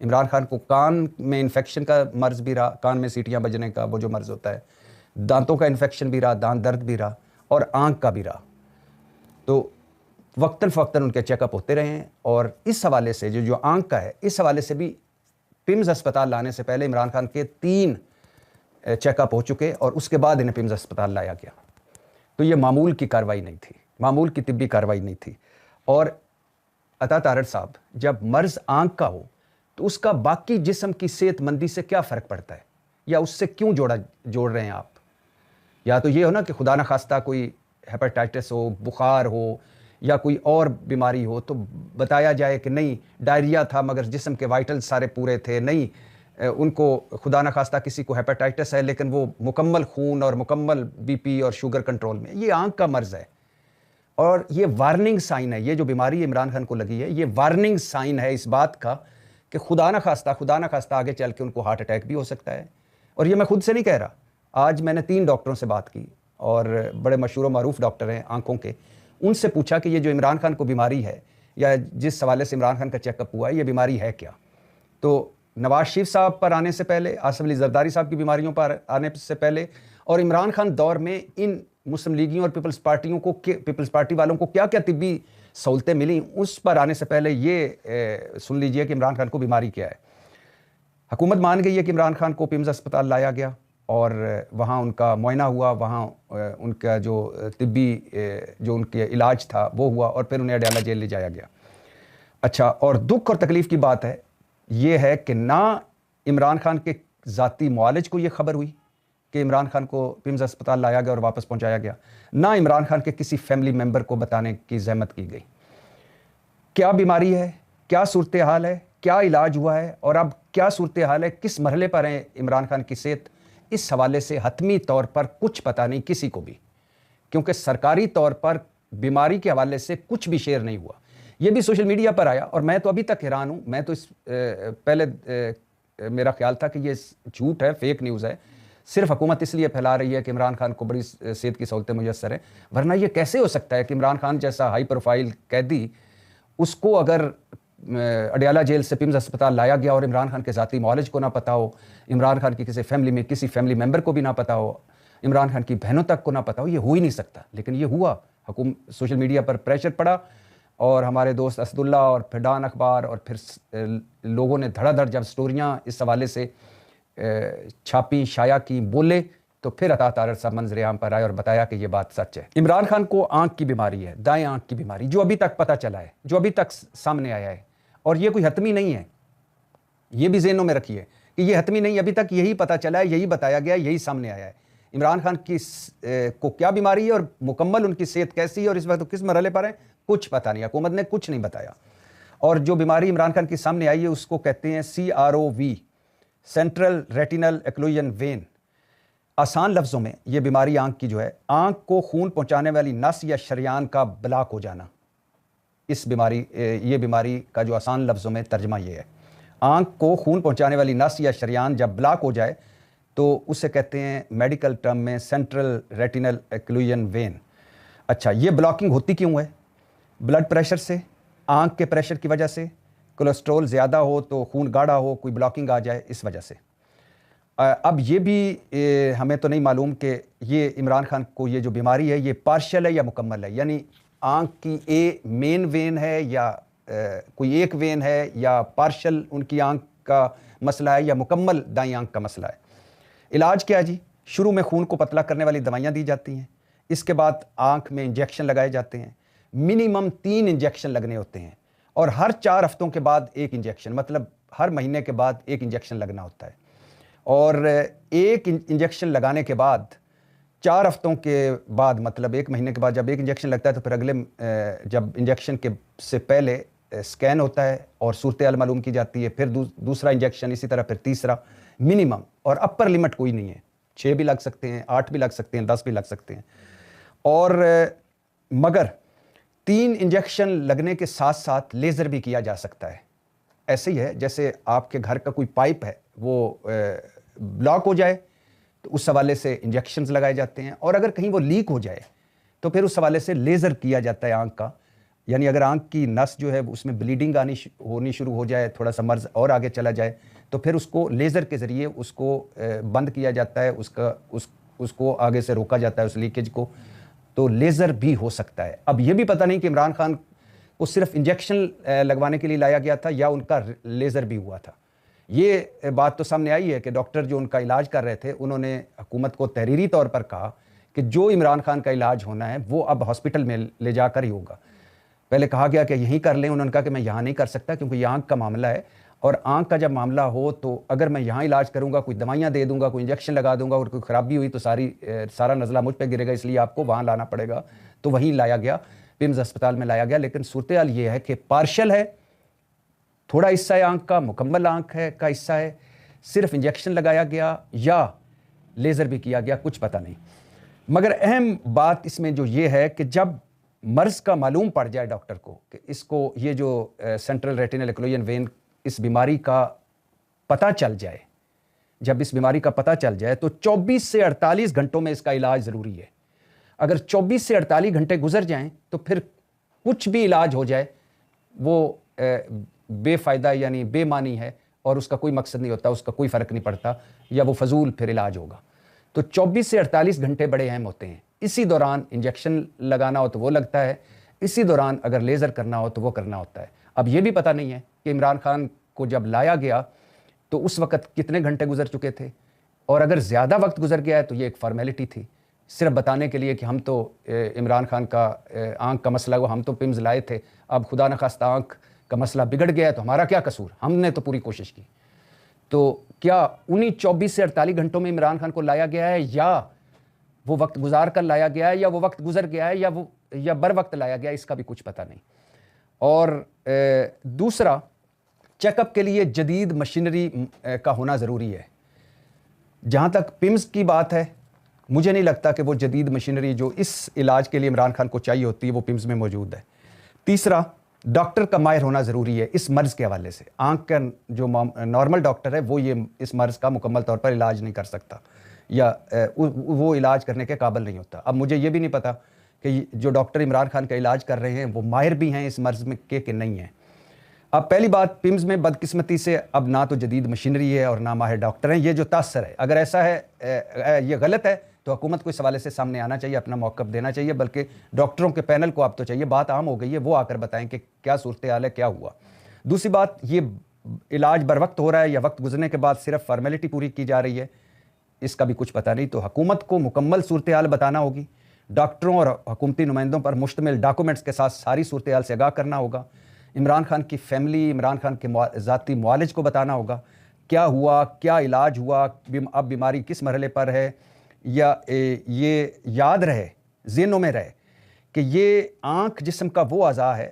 عمران خان کو کان میں انفیکشن کا مرض بھی رہا, کان میں سیٹیاں بجنے کا وہ جو مرض ہوتا ہے, دانتوں کا انفیکشن بھی رہا, دانت درد بھی رہا, اور آنکھ کا بھی رہا. تو وقتاً فوقتاً ان کے چیک اپ ہوتے رہے ہیں. اور اس حوالے سے جو آنکھ کا ہے, اس حوالے سے بھی پمز اسپتال لانے سے پہلے عمران خان کے 3 چیک اپ ہو چکے, اور اس کے بعد انہیں پمز اسپتال لایا گیا. تو یہ معمول کی کارروائی نہیں تھی, معمول کی طبی کارروائی نہیں تھی. اور عطا تارڑ صاحب, جب مرض آنکھ کا ہو تو اس کا باقی جسم کی صحت مندی سے کیا فرق پڑتا ہے, یا اس سے کیوں جوڑ رہے ہیں آپ؟ یا تو یہ ہو نا کہ خدا نخواستہ کوئی ہیپاٹائٹس ہو, بخار ہو, یا کوئی اور بیماری ہو تو بتایا جائے کہ نہیں ڈائریا تھا مگر جسم کے وائٹل سارے پورے تھے, نہیں ان کو خدا نخواستہ کسی کو ہیپاٹائٹس ہے لیکن وہ مکمل خون اور مکمل بی پی اور شوگر کنٹرول میں. یہ آنکھ کا مرض ہے, اور یہ وارننگ سائن ہے. یہ جو بیماری عمران خان کو لگی ہے, یہ وارننگ سائن ہے اس بات کا کہ خدا نخواستہ آگے چل کے ان کو ہارٹ اٹیک بھی ہو سکتا ہے. اور یہ میں خود سے نہیں کہہ رہا, آج میں نے 3 ڈاکٹروں سے بات کی, اور بڑے مشہور و معروف ڈاکٹر ہیں آنکھوں کے. ان سے پوچھا کہ یہ جو عمران خان کو بیماری ہے, یا جس حوالے سے عمران خان کا چیک اپ ہوا ہے, یہ بیماری ہے کیا؟ تو نواز شریف صاحب پر آنے سے پہلے, آصف علی زرداری صاحب کی بیماریوں پر آنے سے پہلے, اور عمران خان دور میں ان مسلم لیگیوں اور پیپلز پارٹی والوں کو کیا کیا طبی سہولتیں ملیں, اس پر آنے سے پہلے یہ سن لیجئے کہ عمران خان کو بیماری کیا ہے. حکومت مان گئی ہے کہ عمران خان کو پمز اسپتال لایا گیا, اور وہاں ان کا معائنہ ہوا, وہاں ان کا جو طبی جو ان کے علاج تھا وہ ہوا, اور پھر انہیں اڈیالہ جیل لے جایا گیا. اچھا, اور دکھ اور تکلیف کی بات ہے یہ ہے کہ نہ عمران خان کے ذاتی معالج کو یہ خبر ہوئی کہ عمران خان کو پمز اسپتال لایا گیا اور واپس پہنچایا گیا, نہ عمران خان کے کسی فیملی ممبر کو بتانے کی زحمت کی گئی. کیا بیماری ہے, کیا صورتحال ہے, کیا علاج ہوا ہے, اور اب کیا صورتحال ہے, کس مرحلے پر ہے عمران خان کی صحت, اس حوالے سے حتمی طور پر کچھ پتہ نہیں کسی کو بھی, کیونکہ سرکاری طور پر بیماری کے حوالے سے کچھ بھی شیئر نہیں ہوا. یہ بھی سوشل میڈیا پر آیا, اور میں تو ابھی تک حیران ہوں. میں تو پہلے میرا خیال تھا کہ یہ جھوٹ ہے, فیک نیوز ہے, صرف حکومت اس لیے پھیلا رہی ہے کہ عمران خان کو بڑی صحت کی سہولتیں میسر ہیں. ورنہ یہ کیسے ہو سکتا ہے کہ عمران خان جیسا ہائی پروفائل قیدی, اس کو اگر اڈیالہ جیل سے پمز اسپتال لایا گیا اور عمران خان کے ذاتی معالج کو نہ پتا ہو, عمران خان کی کسی فیملی ممبر کو بھی نہ پتا ہو, عمران خان کی بہنوں تک کو نہ پتا ہو, یہ ہو ہی نہیں سکتا. لیکن یہ ہوا. سوشل میڈیا پر پریشر پڑا, اور ہمارے دوست اسد اللہ اور پھر ڈان اخبار, اور پھر لوگوں نے دھڑا دھڑ جب سٹوریاں اس حوالے سے چھاپی, شائع کی, بولے, تو پھر عطا تارڑ صاحب منظر عام پر آئے اور بتایا کہ یہ بات سچ ہے. عمران خان کو آنکھ کی بیماری ہے, دائیں آنکھ کی بیماری, جو ابھی تک پتہ چلا ہے, جو ابھی تک سامنے آیا ہے. اور یہ کوئی حتمی نہیں ہے, یہ بھی ذہنوں میں رکھیے کہ یہ حتمی نہیں, ابھی تک یہی پتہ چلا ہے, یہی بتایا گیا, یہی سامنے آیا ہے. عمران خان کو کیا بیماری ہے اور مکمل ان کی صحت کیسی ہے اور اس وقت کس مرحلے پر ہے, کچھ پتہ نہیں. حکومت نے کچھ نہیں بتایا. اور جو بیماری عمران خان کی سامنے آئی ہے اس کو کہتے ہیں CROV, سینٹرل ریٹینل ایکلوژن وین. آسان لفظوں میں یہ بیماری آنکھ کی جو ہے, آنکھ کو خون پہنچانے والی نس یا شریان کا بلاک ہو جانا. یہ بیماری کا جو آسان لفظوں میں ترجمہ یہ ہے, آنکھ کو خون پہنچانے والی نس یا شریان جب بلاک ہو جائے تو اسے کہتے ہیں میڈیکل ٹرم میں سینٹرل ریٹینل ایکلوژن وین. اچھا, یہ بلاکنگ ہوتی کیوں ہے؟ بلڈ پریشر سے, آنکھ کے پریشر کی وجہ سے, کولیسٹرول زیادہ ہو تو خون گاڑھا ہو, کوئی بلاکنگ آ جائے, اس وجہ سے. اب یہ بھی ہمیں تو نہیں معلوم کہ یہ عمران خان کو یہ جو بیماری ہے یہ پارشل ہے یا مکمل ہے, یعنی آنکھ کی مین وین ہے یا کوئی ایک وین ہے, یا پارشل ان کی آنکھ کا مسئلہ ہے, یا مکمل دائیں آنکھ کا مسئلہ ہے. علاج کیا جی؟ شروع میں خون کو پتلا کرنے والی دوائیاں دی جاتی ہیں, اس کے بعد آنکھ میں انجیکشن لگائے جاتے ہیں. منیمم 3 انجیکشن لگنے ہوتے ہیں, اور ہر 4 ہفتوں کے بعد 1 انجیکشن, مطلب ہر مہینے کے بعد 1 انجیکشن لگنا ہوتا ہے. اور 1 انجیکشن لگانے کے بعد 4 ہفتوں کے بعد, مطلب 1 مہینے کے بعد جب 1 انجیکشن لگتا ہے تو پھر اگلے جب انجیکشن کے سے پہلے اسکین ہوتا ہے اور صورتحال معلوم کی جاتی ہے, پھر دوسرا انجیکشن, اسی طرح پھر تیسرا, منیمم. اور اپر لمٹ کوئی نہیں ہے, 6 بھی لگ سکتے ہیں, 8 بھی لگ سکتے ہیں, 10 بھی لگ سکتے ہیں. اور مگر 3 انجیکشن لگنے کے ساتھ ساتھ لیزر بھی کیا جا سکتا ہے. ایسے ہی ہے جیسے آپ کے گھر کا کوئی پائپ ہے وہ بلاک ہو جائے تو اس حوالے سے انجیکشنز لگائے جاتے ہیں, اور اگر کہیں وہ لیک ہو جائے تو پھر اس حوالے سے لیزر کیا جاتا ہے آنکھ کا. یعنی اگر آنکھ کی نس جو ہے اس میں بلیڈنگ ہونی شروع ہو جائے, تھوڑا سا مرض اور آگے چلا جائے, تو پھر اس کو لیزر کے ذریعے اس کو بند کیا جاتا ہے, اس کو آگے سے روکا جاتا ہے اس لیکیج کو. تو لیزر بھی ہو سکتا ہے. اب یہ بھی پتہ نہیں کہ عمران خان کو صرف انجیکشن لگوانے کے لیے لایا گیا تھا یا ان کا لیزر بھی ہوا تھا. یہ بات تو سامنے آئی ہے کہ ڈاکٹر جو ان کا علاج کر رہے تھے انہوں نے حکومت کو تحریری طور پر کہا کہ جو عمران خان کا علاج ہونا ہے وہ اب ہاسپٹل میں لے جا کر ہی ہوگا. پہلے کہا گیا کہ یہیں کر لیں, انہوں نے کہا کہ میں یہاں نہیں کر سکتا کیونکہ یہ آنکھ کا معاملہ ہے, اور آنکھ کا جب معاملہ ہو تو اگر میں یہاں علاج کروں گا, کوئی دوائیاں دے دوں گا, کوئی انجیکشن لگا دوں گا اور کوئی خرابی ہوئی تو سارا نزلہ مجھ پہ گرے گا, اس لیے آپ کو وہاں لانا پڑے گا. تو وہیں لایا گیا, پمز اسپتال میں لایا گیا. لیکن صورتحال یہ ہے کہ پارشل ہے, تھوڑا حصہ ہے آنکھ کا, مکمل آنکھ کا حصہ ہے, صرف انجیکشن لگایا گیا یا لیزر بھی کیا گیا, کچھ پتہ نہیں. مگر اہم بات اس میں جو یہ ہے کہ جب مرض کا معلوم پڑ جائے ڈاکٹر کو کہ اس کو یہ جو سینٹرل ریٹینل ایکلوژن وین اس بیماری کا پتہ چل جائے, جب اس بیماری کا پتہ چل جائے تو 24 سے 48 گھنٹوں میں اس کا علاج ضروری ہے. اگر 24 سے 48 گھنٹے گزر جائیں تو پھر کچھ بھی علاج ہو جائے وہ بے فائدہ یعنی بے معنی ہے اور اس کا کوئی مقصد نہیں ہوتا, اس کا کوئی فرق نہیں پڑتا, یا وہ فضول پھر علاج ہوگا. تو 24 سے 48 گھنٹے بڑے اہم ہوتے ہیں. اسی دوران انجیکشن لگانا ہو تو وہ لگتا ہے, اسی دوران اگر لیزر کرنا ہو تو وہ کرنا ہوتا ہے. اب یہ بھی پتہ نہیں ہے کہ عمران خان کو جب لایا گیا تو اس وقت کتنے گھنٹے گزر چکے تھے, اور اگر زیادہ وقت گزر گیا ہے تو یہ ایک فارمیلٹی تھی صرف بتانے کے لیے کہ ہم تو عمران خان کا آنکھ کا مسئلہ ہوا, ہم تو پمز لائے تھے, اب خدا نخواستہ آنکھ کا مسئلہ بگڑ گیا ہے تو ہمارا کیا قصور, ہم نے تو پوری کوشش کی. تو کیا انہیں 24 سے 48 گھنٹوں میں عمران خان کو لایا گیا ہے, یا وہ وقت گزار کر لایا گیا ہے, یا وہ وقت گزر گیا ہے, یا بر وقت لایا گیا, اس کا بھی کچھ پتہ نہیں. اور دوسرا, چیک اپ کے لیے جدید مشینری کا ہونا ضروری ہے. جہاں تک پمز کی بات ہے, مجھے نہیں لگتا کہ وہ جدید مشینری جو اس علاج کے لیے عمران خان کو چاہیے ہوتی ہے وہ پمز میں موجود ہے. تیسرا, ڈاکٹر کا ماہر ہونا ضروری ہے اس مرض کے حوالے سے. آنکھ کا جو نارمل ڈاکٹر ہے وہ یہ اس مرض کا مکمل طور پر علاج نہیں کر سکتا یا وہ علاج کرنے کے قابل نہیں ہوتا. اب مجھے یہ بھی نہیں پتا کہ جو ڈاکٹر عمران خان کا علاج کر رہے ہیں وہ ماہر بھی ہیں اس مرض میں کہ نہیں ہیں. اب پہلی بات, پمز میں بدقسمتی سے اب نہ تو جدید مشینری ہے اور نہ ماہر ڈاکٹر ہیں, یہ جو تاثر ہے. اگر ایسا ہے یہ غلط ہے تو حکومت کو اس حوالے سے سامنے آنا چاہیے, اپنا موقف دینا چاہیے, بلکہ ڈاکٹروں کے پینل کو اب تو چاہیے, بات عام ہو گئی ہے, وہ آ کر بتائیں کہ کیا صورتحال ہے, کیا ہوا. دوسری بات, یہ علاج بر وقت ہو رہا ہے یا وقت گزرنے کے بعد صرف فارمیلٹی پوری کی جا رہی ہے, اس کا بھی کچھ پتہ نہیں. تو حکومت کو مکمل صورتحال بتانا ہوگی, ڈاکٹروں اور حکومتی نمائندوں پر مشتمل ڈاکومنٹس کے ساتھ ساری صورتحال سے آگاہ کرنا ہوگا. عمران خان کی فیملی, عمران خان کے ذاتی معالج کو بتانا ہوگا کیا ہوا, کیا علاج ہوا, اب بیماری کس مرحلے پر ہے, یا یہ یاد رہے, ذہنوں میں رہے کہ یہ آنکھ جسم کا وہ اعضاء ہے.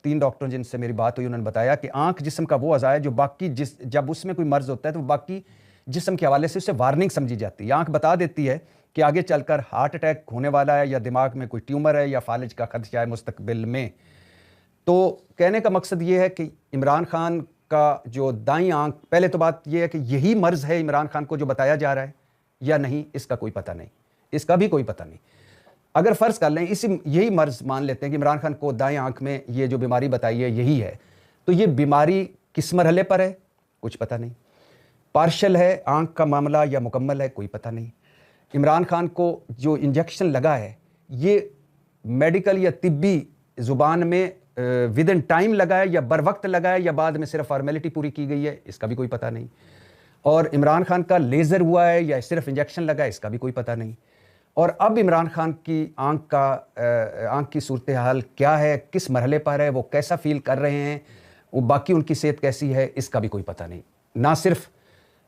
3 ڈاکٹروں جن سے میری بات ہوئی انہوں نے بتایا کہ آنکھ جسم کا وہ اعضاء ہے جو باقی جب اس میں کوئی مرض ہوتا ہے تو باقی جسم کے حوالے سے اسے وارننگ سمجھی جاتی ہے. آنکھ بتا دیتی ہے کہ آگے چل کر ہارٹ اٹیک ہونے والا ہے, یا دماغ میں کوئی ٹیومر ہے, یا فالج کا خدشہ ہے مستقبل میں. تو کہنے کا مقصد یہ ہے کہ عمران خان کا جو دائیں آنکھ, پہلے تو بات یہ ہے کہ یہی مرض ہے عمران خان کو جو بتایا جا رہا ہے یا نہیں, اس کا کوئی پتہ نہیں, اس کا بھی کوئی پتہ نہیں. اگر فرض کر لیں یہی مرض مان لیتے ہیں کہ عمران خان کو دائیں آنکھ میں یہ جو بیماری بتائی ہے یہی ہے, تو یہ بیماری کس مرحلے پر ہے کچھ پتہ نہیں, پارشل ہے آنکھ کا معاملہ یا مکمل ہے کوئی پتہ نہیں. عمران خان کو جو انجیکشن لگا ہے یہ میڈیکل یا طبی زبان میں ود ان ٹائم لگا ہے یا بر وقت لگا ہے یا بعد میں صرف فارمیلٹی پوری کی گئی ہے, اس کا بھی کوئی پتہ نہیں. اور عمران خان کا لیزر ہوا ہے یا صرف انجیکشن لگا ہے, اس کا بھی کوئی پتہ نہیں. اور اب عمران خان کی آنکھ کی صورتحال کیا ہے, کس مرحلے پر ہے, وہ کیسا فیل کر رہے ہیں, وہ باقی ان کی صحت کیسی ہے, اس کا بھی کوئی پتہ نہیں. نہ صرف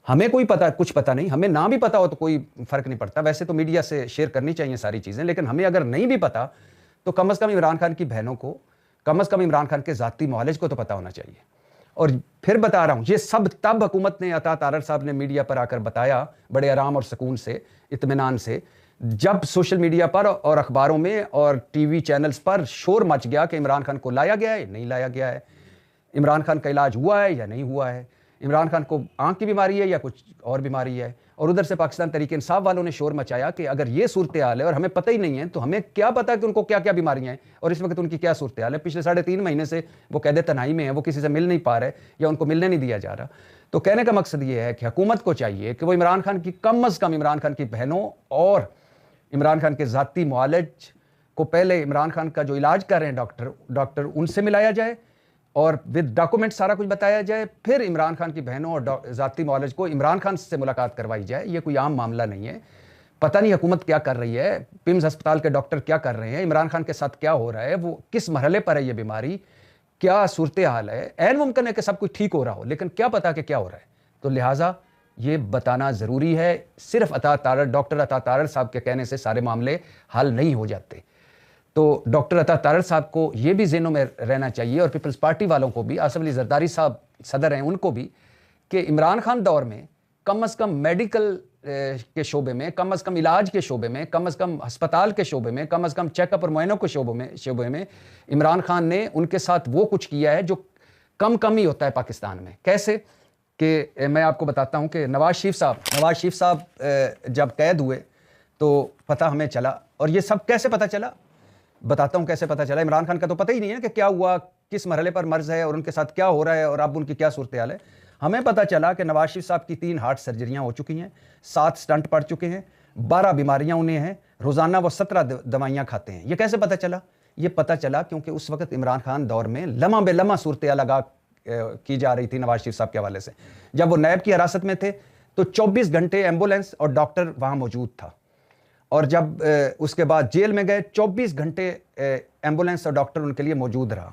ہمیں کوئی پتہ, کچھ پتہ نہیں, ہمیں نہ بھی پتہ ہو تو کوئی فرق نہیں پڑتا, ویسے تو میڈیا سے شیئر کرنی چاہیے ساری چیزیں, لیکن ہمیں اگر نہیں بھی پتہ تو کم از کم عمران خان کی بہنوں کو, کم از کم عمران خان کے ذاتی معالج کو تو پتہ ہونا چاہیے. اور پھر بتا رہا ہوں, یہ سب تب حکومت نے, عطا تارڑ صاحب نے میڈیا پر آ کر بتایا بڑے آرام اور سکون سے, اطمینان سے, جب سوشل میڈیا پر اور اخباروں میں اور ٹی وی چینلز پر شور مچ گیا کہ عمران خان کو لایا گیا ہے نہیں لایا گیا ہے, عمران خان کا علاج ہوا ہے یا نہیں ہوا ہے, عمران خان کو آنکھ کی بیماری ہے یا کچھ اور بیماری ہے. اور ادھر سے پاکستان تحریک انصاف والوں نے شور مچایا کہ اگر یہ صورتحال ہے اور ہمیں پتہ ہی نہیں ہے تو ہمیں کیا پتا کہ ان کو کیا کیا بیماریاں ہیں اور اس وقت ان کی کیا صورتحال ہے. پچھلے 3.5 مہینے سے وہ قید تنہائی میں ہیں, وہ کسی سے مل نہیں پا رہے یا ان کو ملنے نہیں دیا جا رہا. تو کہنے کا مقصد یہ ہے کہ حکومت کو چاہیے کہ وہ عمران خان کی کم از کم عمران خان کی بہنوں اور عمران خان کے ذاتی معالج کو پہلے عمران خان کا جو علاج کر رہے ہیں ڈاکٹر ان سے ملایا جائے اور ود ڈاکومنٹ سارا کچھ بتایا جائے. پھر عمران خان کی بہنوں اور ذاتی معالج کو عمران خان سے ملاقات کروائی جائے. یہ کوئی عام معاملہ نہیں ہے. پتہ نہیں حکومت کیا کر رہی ہے, پمز ہسپتال کے ڈاکٹر کیا کر رہے ہیں, عمران خان کے ساتھ کیا ہو رہا ہے, وہ کس مرحلے پر ہے یہ بیماری, کیا صورتحال ہے. عین ممکن ہے کہ سب کچھ ٹھیک ہو رہا ہو لیکن کیا پتا کہ کیا ہو رہا ہے. تو لہٰذا یہ بتانا ضروری ہے. صرف ڈاکٹر عطا تارڑ صاحب کے کہنے سے سارے معاملے حل نہیں ہو جاتے. تو ڈاکٹر عطا تارڑ صاحب کو یہ بھی ذہنوں میں رہنا چاہیے اور پیپلز پارٹی والوں کو بھی, آصف علی زرداری صاحب صدر ہیں ان کو بھی, کہ عمران خان دور میں کم از کم میڈیکل کے شعبے میں, کم از کم علاج کے شعبے میں, کم از کم ہسپتال کے شعبے میں, کم از کم چیک اپ اور معائنوں کے شعبے میں عمران خان نے ان کے ساتھ وہ کچھ کیا ہے جو کم ہی ہوتا ہے پاکستان میں. کیسے کہ میں آپ کو بتاتا ہوں کہ نواز شریف صاحب جب قید ہوئے تو پتہ ہمیں چلا, اور یہ سب کیسے پتہ چلا, بتاتا ہوں کیسے پتہ چلا. عمران خان کا تو پتہ ہی نہیں ہے کہ کیا ہوا, کس مرحلے پر مرض ہے اور ان کے ساتھ کیا ہو رہا ہے اور اب ان کی کیا صورتحال ہے. ہمیں پتہ چلا کہ نواز شریف صاحب کی 3 ہارٹ سرجریاں ہو چکی ہیں, 7 سٹنٹ پڑ چکے ہیں, 12 بیماریاں انہیں ہیں, روزانہ وہ 17 دوائیاں کھاتے ہیں. یہ کیسے پتہ چلا؟ یہ پتہ چلا کیونکہ اس وقت عمران خان دور میں لمحہ بے لمحہ صورتحال آگاہ کی جا رہی تھی نواز شریف صاحب کے حوالے سے. جب وہ نیب کی حراست میں تھے تو 24 گھنٹے ایمبولینس اور ڈاکٹر وہاں موجود تھا, اور جب اس کے بعد جیل میں گئے 24 گھنٹے ایمبولینس اور ڈاکٹر ان کے لیے موجود رہا.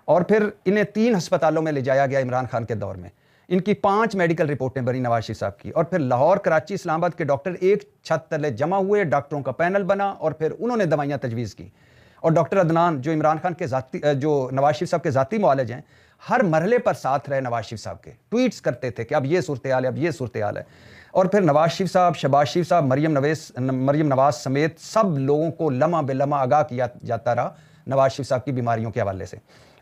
اور پھر انہیں 3 ہسپتالوں میں لے جایا گیا عمران خان کے دور میں. ان کی 5 میڈیکل رپورٹیں بنی نواز شریف صاحب کی, اور پھر لاہور, کراچی, اسلام آباد کے ڈاکٹر ایک چھت تلے جمع ہوئے, ڈاکٹروں کا پینل بنا اور پھر انہوں نے دوائیاں تجویز کی. اور ڈاکٹر عدنان جو عمران خان کے جو نواز شریف صاحب کے ذاتی معالج ہیں, ہر مرحلے پر ساتھ رہے نواز شریف صاحب کے, ٹویٹس کرتے تھے کہ اب یہ صورتحال ہے, اب یہ صورتحال ہے. اور پھر نواز شریف صاحب, شہباز شریف صاحب, مریم نواز سمیت سب لوگوں کو لمحہ بے لمحہ آگاہ کیا جاتا رہا نواز شریف صاحب کی بیماریوں کے حوالے سے.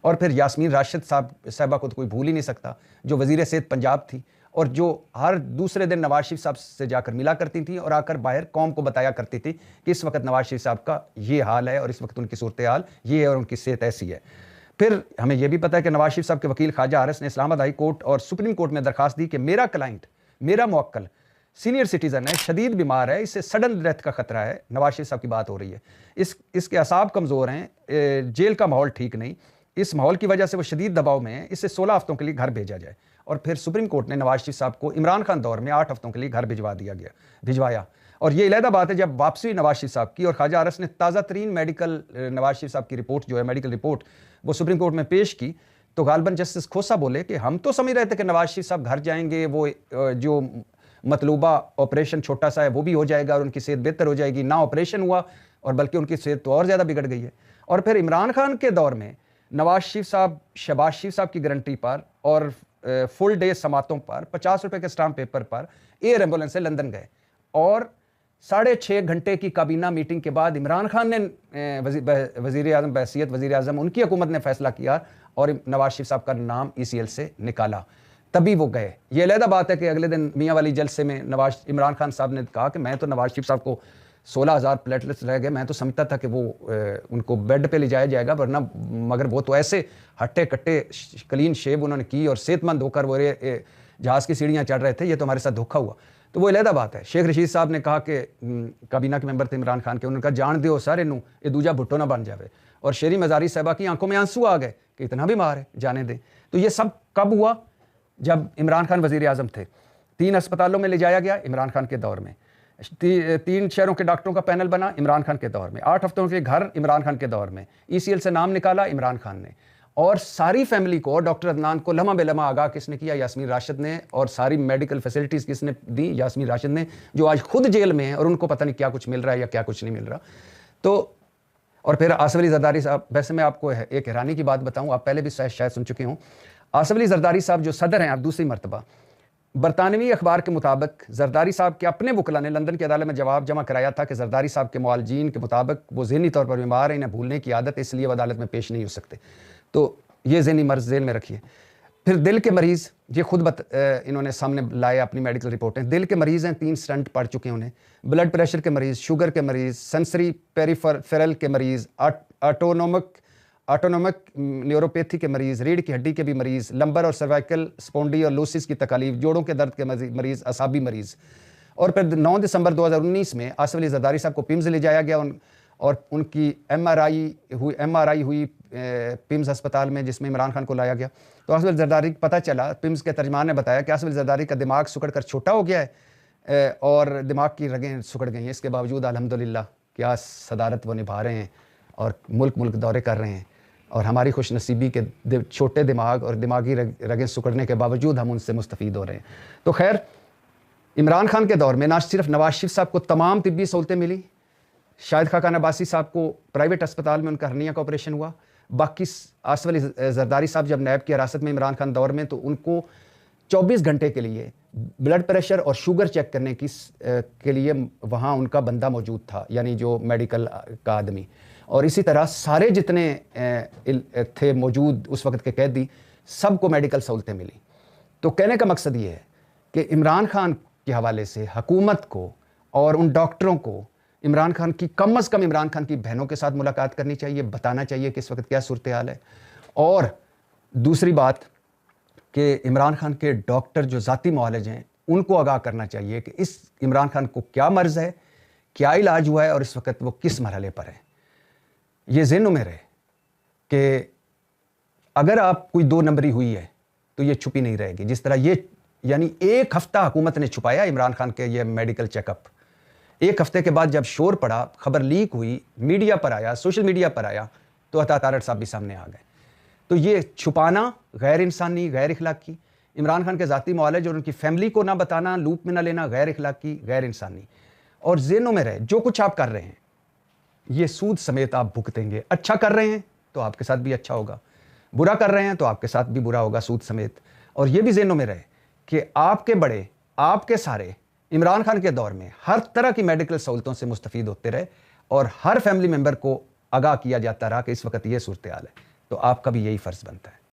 اور پھر یاسمین راشد صاحبہ کو تو کوئی بھول ہی نہیں سکتا, جو وزیر صحت پنجاب تھی اور جو ہر دوسرے دن نواز شریف صاحب سے جا کر ملا کرتی تھی اور آ کر باہر قوم کو بتایا کرتی تھی کہ اس وقت نواز شریف صاحب کا یہ حال ہے اور اس وقت ان کی صورتحال یہ ہے اور ان کی صحت ایسی ہے. پھر ہمیں یہ بھی پتہ ہے کہ نواز شریف صاحب کے وکیل خواجہ حارث نے اسلام آباد ہائی کورٹ اور سپریم کورٹ میں درخواست دی کہ میرا کلائنٹ, میرا موکل سینئر سٹیزن ہے, شدید بیمار ہے, اس سے سڈن ڈیتھ کا خطرہ ہے. نواز شریف صاحب کی بات ہو رہی ہے, اس کے اعصاب کمزور ہیں, جیل کا ماحول ٹھیک نہیں, اس ماحول کی وجہ سے وہ شدید دباؤ میں ہیں, اس سے 16 ہفتوں کے لیے گھر بھیجا جائے. اور پھر سپریم کورٹ نے نواز شریف صاحب کو عمران خان دور میں 8 ہفتوں کے لیے گھر بھجوایا. اور یہ علیحدہ بات ہے جب واپسی نواز شریف صاحب کی, اور خواجہ حارث نے تازہ ترین میڈیکل نواز شریف صاحب کی رپورٹ جو ہے میڈیکل رپورٹ وہ سپریم کورٹ میں پیش کی, تو غالباً جسٹس کھوسا بولے کہ ہم تو سمجھ رہے تھے کہ نواز شریف صاحب گھر جائیں گے, وہ جو مطلوبہ آپریشن چھوٹا سا ہے وہ بھی ہو جائے گا اور ان کی صحت بہتر ہو جائے گی. نہ آپریشن ہوا اور بلکہ ان کی صحت تو اور زیادہ بگڑ گئی ہے. اور پھر عمران خان کے دور میں نواز شریف صاحب, شہباز شریف صاحب کی گارنٹی پر اور فل ڈے سماعتوں پر 50 روپے کے اسٹامپ پیپر پر ایئر ایمبولینس سے لندن گئے, اور 6.5 گھنٹے کی کابینہ میٹنگ کے بعد عمران خان نے وزیر اعظم بحیثیت وزیر اعظم ان کی حکومت نے فیصلہ کیا اور نواز شریف صاحب کا نام ECL سے نکالا, تبھی وہ گئے. یہ علیحدہ بات ہے کہ اگلے دن میاں والی جلسے میں عمران خان صاحب نے کہا کہ میں تو نواز شریف صاحب کو 16,000 پلیٹلیٹس رہ گئے, میں تو سمجھتا تھا کہ وہ ان کو بیڈ پہ لے جایا جائے گا, ورنہ مگر وہ تو ایسے ہٹے کٹے کلین شیو انہوں نے کی اور صحت مند ہو کر وہ جہاز کی سیڑھیاں چڑھ رہے تھے. یہ تو ہمارے ساتھ دھوکا ہوا. تو وہ علیحدہ بات ہے. شیخ رشید صاحب نے کہا کہ کابینہ کے ممبر تھے عمران خان کے, انہوں نے کہا جان دیو سارے نو یہ دوجا بھٹو نہ بن جاوے, اور شیری مزاری صاحبہ کی آنکھوں میں آنسو آ گئے کہ اتنا بیمار ہے جانے دیں. تو یہ سب کب ہوا؟ جب عمران خان وزیر اعظم تھے. 3 ہسپتالوں میں لے جایا گیا عمران خان کے دور میں, 3 شہروں کے ڈاکٹروں کا پینل بنا عمران خان کے دور میں, 8 ہفتوں کے گھر عمران خان کے دور میں, ECL سے نام نکالا عمران خان نے, اور ساری فیملی کو, ڈاکٹر عدنان کو لمحہ بے لمحہ آگاہ کس نے کیا؟ یاسمین راشد نے. اور ساری میڈیکل فیسلٹیز کس نے دی؟ یاسمین راشد نے, جو آج خود جیل میں ہیں اور ان کو پتہ نہیں کیا کچھ مل رہا ہے یا کیا کچھ نہیں مل رہا. تو اور پھر آصف علی زرداری صاحب, ویسے میں آپ کو ایک حیرانی کی بات بتاؤں, آپ پہلے بھی شاید سن چکے ہوں. آصف علی زرداری صاحب جو صدر ہیں اب دوسری مرتبہ, برطانوی اخبار کے مطابق زرداری صاحب کے اپنے وکلا نے لندن کی عدالت میں جواب جمع کرایا تھا کہ زرداری صاحب کے معالجین کے مطابق وہ ذہنی طور پر بیمار ہیں, انہیں بھولنے کی عادت ہے, اس لیے وہ عدالت میں پیش نہیں ہو سکتے. تو یہ ذہنی مرض ذہن میں رکھیے. پھر دل کے مریض، یہ خود انہوں نے سامنے لائے اپنی میڈیکل رپورٹیں، دل کے مریض ہیں 3 سٹنٹ پڑ چکے ہیں انہیں، بلڈ پریشر کے مریض، شوگر کے مریض، سینسری پیریفرل کے مریض، آٹونومک نیوروپیتھی کے مریض، ریڑھ کی ہڈی کے بھی مریض، لمبر اور سروائکل سپونڈی اور لوسس کی تکالیف، جوڑوں کے درد کے مریض، اعصابی مریض. اور پھر 9 دسمبر 2019 میں آصف علی زرداری صاحب کو پیمز لے جایا گیا اور ان کی ایم آر آئی ہوئی پیمز ہسپتال میں، جس میں عمران خان کو لایا گیا. تو آصف علی زرداری پتہ چلا، پیمز کے ترجمان نے بتایا کہ آصف علی زرداری کا دماغ سکڑ کر چھوٹا ہو گیا ہے اور دماغ کی رگیں سکڑ گئی ہیں. اس کے باوجود الحمدللہ کیا صدارت وہ نبھا رہے ہیں اور ملک دورے کر رہے ہیں. اور ہماری خوش نصیبی کے چھوٹے دماغ اور دماغی رگیں سکڑنے کے باوجود ہم ان سے مستفید ہو رہے ہیں. تو خیر، عمران خان کے دور میں نہ صرف نواز شریف صاحب کو تمام طبی سہولتیں ملی، شاہد خاقان عباسی صاحب کو پرائیویٹ اسپتال میں ان کا ہرنیا کا آپریشن ہوا، باقی آصف علی زرداری صاحب جب نیب کی حراست میں عمران خان دور میں تو ان کو 24 گھنٹے کے لیے بلڈ پریشر اور شوگر چیک کرنے کے لیے وہاں ان کا بندہ موجود تھا، یعنی جو میڈیکل کا آدمی. اور اسی طرح سارے جتنے تھے موجود اس وقت کے قیدی، سب کو میڈیکل سہولتیں ملی. تو کہنے کا مقصد یہ ہے کہ عمران خان کے حوالے سے حکومت کو اور ان ڈاکٹروں کو عمران خان کی کم از کم عمران خان کی بہنوں کے ساتھ ملاقات کرنی چاہیے، بتانا چاہیے کہ اس وقت کیا صورتحال ہے. اور دوسری بات کہ عمران خان کے ڈاکٹر جو ذاتی معالج ہیں ان کو آگاہ کرنا چاہیے کہ اس عمران خان کو کیا مرض ہے، کیا علاج ہوا ہے اور اس وقت وہ کس مرحلے پر ہے. یہ ذہنوں میں رہے کہ اگر آپ کوئی 2 نمبری ہوئی ہے تو یہ چھپی نہیں رہے گی. جس طرح یہ یعنی 1 ہفتہ حکومت نے چھپایا عمران خان کے یہ میڈیکل چیک اپ، 1 ہفتے کے بعد جب شور پڑا، خبر لیک ہوئی، میڈیا پر آیا، سوشل میڈیا پر آیا، تو عطا تارڑ صاحب بھی سامنے آ گئے. تو یہ چھپانا غیر انسانی، غیر اخلاقی، عمران خان کے ذاتی معالج اور ان کی فیملی کو نہ بتانا، لوپ میں نہ لینا، غیر اخلاقی، غیر انسانی. اور ذہنوں میں رہے جو کچھ آپ کر رہے ہیں یہ سود سمیت آپ بھگتیں گے. اچھا کر رہے ہیں تو آپ کے ساتھ بھی اچھا ہوگا، برا کر رہے ہیں تو آپ کے ساتھ بھی برا ہوگا سود سمیت. اور یہ بھی ذہنوں میں رہے کہ آپ کے بڑے، آپ کے سارے عمران خان کے دور میں ہر طرح کی میڈیکل سہولتوں سے مستفید ہوتے رہے اور ہر فیملی ممبر کو آگاہ کیا جاتا رہا کہ اس وقت یہ صورتحال ہے. تو آپ کا بھی یہی فرض بنتا ہے.